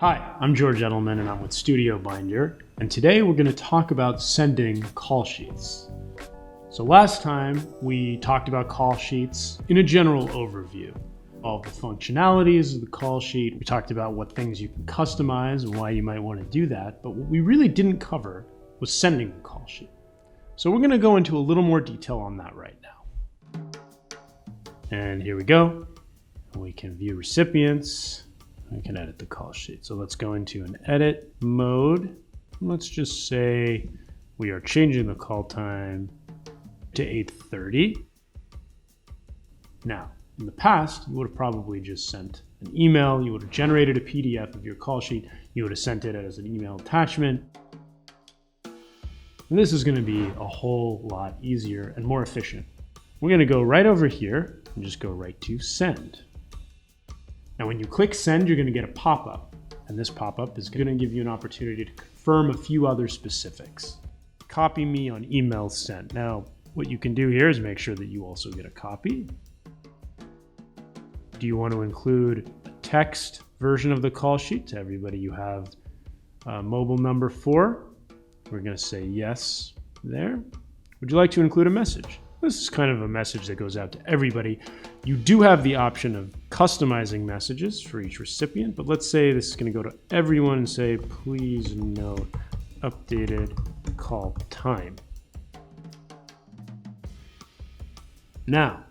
Hi, I'm George Edelman and I'm with StudioBinder, and today we're going to talk about sending call sheets. So last time we talked about call sheets in a general overview. All the functionalities of the call sheet. We talked about what things you can customize and why you might want to do that, but what we really didn't cover was sending the call sheet. So we're going to go into a little more detail on that right now. And here we go. We can view recipients. We can edit the call sheet. So let's go into an edit mode. Let's just say we are changing the call time to 8:30. Now, in the past, you would have probably just sent an email. You would have generated a PDF of your call sheet. You would have sent it as an email attachment. And this is going to be a whole lot easier and more efficient. We're going to go right over here and just go right to send. Now, when you click send, you're going to get a pop-up. And this pop-up is going to give you an opportunity to confirm a few other specifics. Copy me on email sent. Now, what you can do here is make sure that you also get a copy. Do you want to include a text version of the call sheet to everybody you have a mobile number for? We're going to say yes there. Would you like to include a message? This is kind of a message that goes out to everybody. You do have the option of customizing messages for each recipient, but let's say this is going to go to everyone and say, please note updated call time. Now,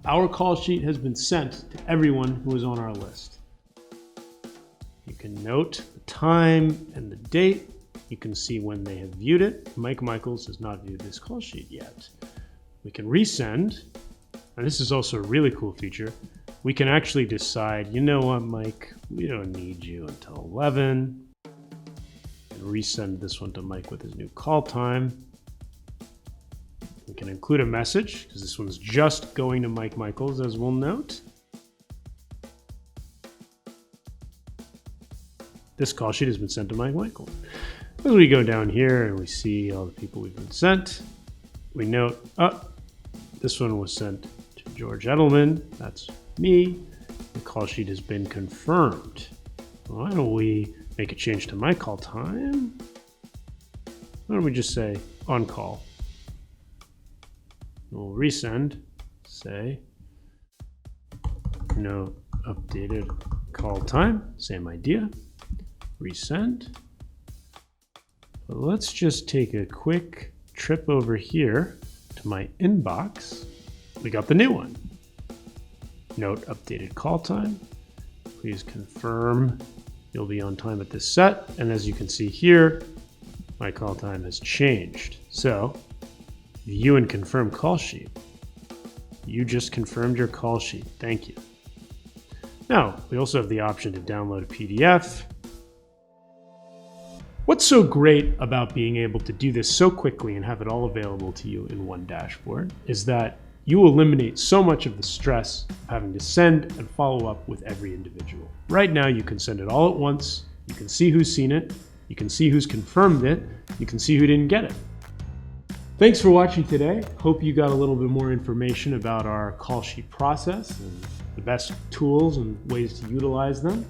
our call sheet has been sent to everyone who is on our list. You can note the time and the date. You can see when they have viewed it. Mike Michaels has not viewed this call sheet yet. We can resend, and this is also a really cool feature. We can actually decide, you know what, Mike, we don't need you until 11. And resend this one to Mike with his new call time. We can include a message, because this one's just going to Mike Michaels, as we'll note. This call sheet has been sent to Mike Michaels. As we go down here and we see all the people we've been sent, we note, this one was sent to George Edelman. That's me. The call sheet has been confirmed. Why don't we make a change to my call time? Why don't we just say on call? We'll resend, say, no updated call time. Same idea. Resend. But let's just take a quick trip over here to my inbox. We got the new one. Note updated call time. Please confirm you'll be on time at this set. And as you can see here, my call time has changed. So, view and confirm call sheet. You just confirmed your call sheet. Thank you. Now, we also have the option to download a PDF. What's so great about being able to do this so quickly and have it all available to you in one dashboard is that you eliminate so much of the stress of having to send and follow up with every individual. Right now, you can send it all at once. You can see who's seen it. You can see who's confirmed it. You can see who didn't get it. Thanks for watching today. Hope you got a little bit more information about our call sheet process and the best tools and ways to utilize them.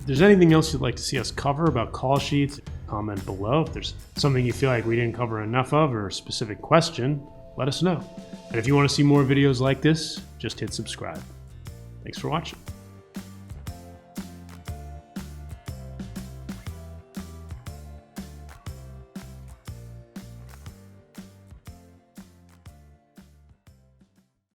If there's anything else you'd like to see us cover about call sheets, comment below. If there's something you feel like we didn't cover enough of or a specific question, let us know. And if you want to see more videos like this, just hit subscribe. Thanks for watching.